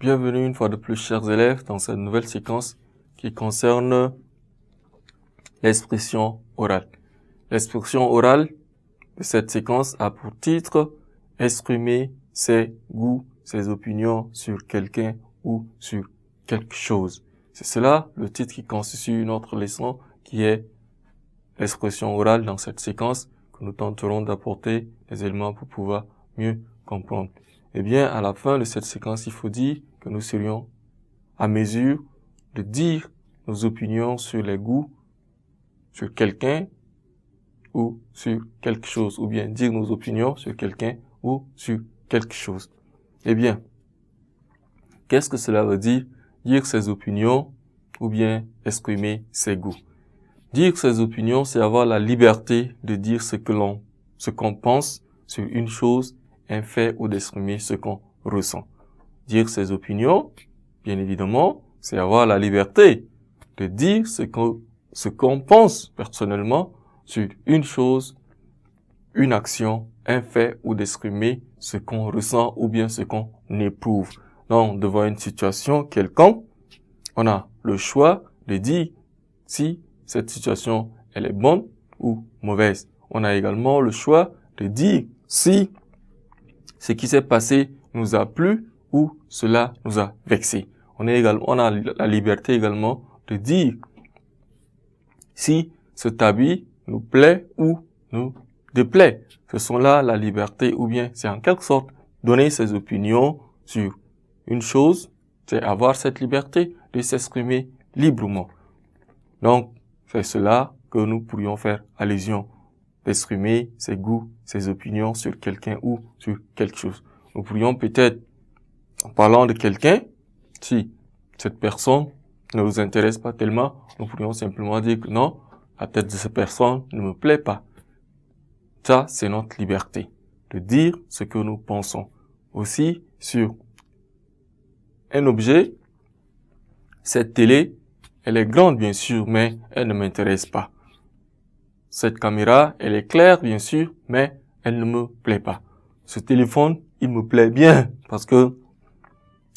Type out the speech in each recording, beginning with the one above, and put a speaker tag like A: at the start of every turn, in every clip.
A: Bienvenue une fois de plus, chers élèves, dans cette nouvelle séquence qui concerne l'expression orale. L'expression orale de cette séquence a pour titre « Exprimer ses goûts, ses opinions sur quelqu'un ou sur quelque chose ». C'est cela le titre qui constitue notre leçon qui est l'expression orale dans cette séquence que nous tenterons d'apporter des éléments pour pouvoir mieux comprendre. Eh bien, à la fin de cette séquence, il faut dire que nous serions à mesure de dire nos opinions sur les goûts, sur quelqu'un ou sur quelque chose, ou bien dire nos opinions sur quelqu'un ou sur quelque chose. Eh bien, qu'est-ce que cela veut dire, dire ses opinions ou bien exprimer ses goûts? Dire ses opinions, c'est avoir la liberté de dire ce qu'on pense sur une chose, un fait ou d'exprimer ce qu'on ressent. Dire ses opinions, bien évidemment, c'est avoir la liberté de dire ce qu'on pense personnellement sur une chose, une action, un fait ou d'exprimer ce qu'on ressent ou bien ce qu'on éprouve. Donc, devant une situation quelconque, on a le choix de dire si cette situation, elle est bonne ou mauvaise. On a également le choix de dire si ce qui s'est passé nous a plu ou cela nous a vexé. On a la liberté également de dire si cet habit nous plaît ou nous déplaît. Ce sont là la liberté ou bien c'est en quelque sorte donner ses opinions sur une chose, c'est avoir cette liberté de s'exprimer librement. Donc, c'est cela que nous pourrions faire allusion, d'exprimer ses goûts, ses opinions sur quelqu'un ou sur quelque chose. Nous pourrions peut-être, en parlant de quelqu'un, si cette personne ne nous intéresse pas tellement, nous pourrions simplement dire que non, la tête de cette personne ne me plaît pas. Ça, c'est notre liberté, de dire ce que nous pensons. Aussi, sur un objet, cette télé, elle est grande, bien sûr, mais elle ne m'intéresse pas. Cette caméra, elle est claire, bien sûr, mais elle ne me plaît pas. Ce téléphone, il me plaît bien parce que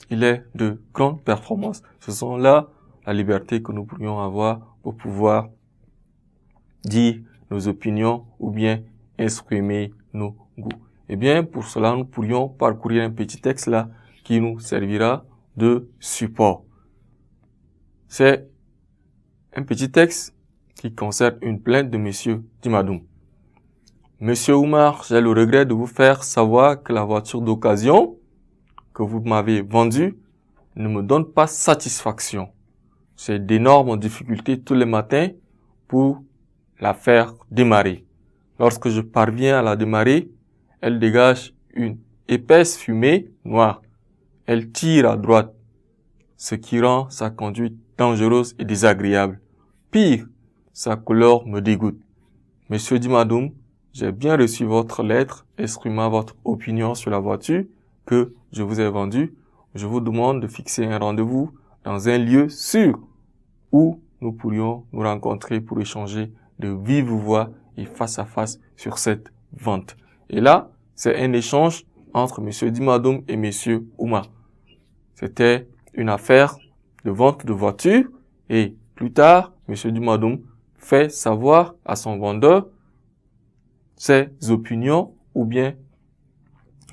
A: il est de grande performance. Ce sont là la liberté que nous pourrions avoir pour pouvoir dire nos opinions ou bien exprimer nos goûts. Eh bien, pour cela, nous pourrions parcourir un petit texte là qui nous servira de support. C'est un petit texte qui concerne une plainte de Monsieur Dimadoum. Monsieur Oumar, j'ai le regret de vous faire savoir que la voiture d'occasion que vous m'avez vendue ne me donne pas satisfaction. J'ai d'énormes difficultés tous les matins pour la faire démarrer. Lorsque je parviens à la démarrer, elle dégage une épaisse fumée noire. Elle tire à droite, ce qui rend sa conduite dangereuse et désagréable. Pire, sa couleur me dégoûte. Monsieur Dimadoum, j'ai bien reçu votre lettre exprimant votre opinion sur la voiture que je vous ai vendue. Je vous demande de fixer un rendez-vous dans un lieu sûr où nous pourrions nous rencontrer pour échanger de vive voix et face à face sur cette vente. Et là, c'est un échange entre Monsieur Dimadoum et Monsieur Oumar. C'était une affaire de vente de voiture et plus tard, Monsieur Dimadoum fait savoir à son vendeur ses opinions ou bien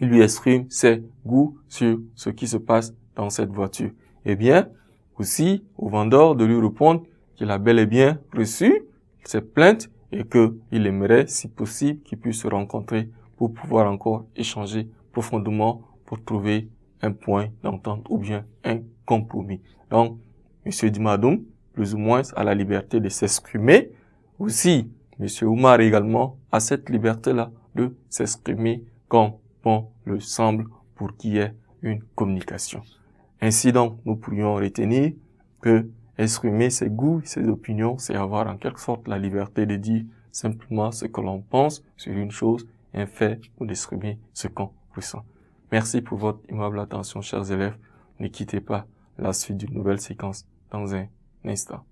A: il lui exprime ses goûts sur ce qui se passe dans cette voiture. Eh bien, aussi au vendeur de lui répondre qu'il a bel et bien reçu cette plainte et qu'il aimerait, si possible, qu'ils puissent se rencontrer pour pouvoir encore échanger profondément pour trouver un point d'entente ou bien un compromis. Donc, Monsieur Dimadoum, plus ou moins, a la liberté de s'exprimer. Aussi, Monsieur Oumar également a cette liberté-là de s'exprimer comme bon le semble pour qu'il y ait une communication. Ainsi donc, nous pourrions retenir que exprimer ses goûts, ses opinions, c'est avoir en quelque sorte la liberté de dire simplement ce que l'on pense sur une chose, un fait ou d'exprimer ce qu'on ressent. Merci pour votre aimable attention, chers élèves. Ne quittez pas la suite d'une nouvelle séquence dans un instant.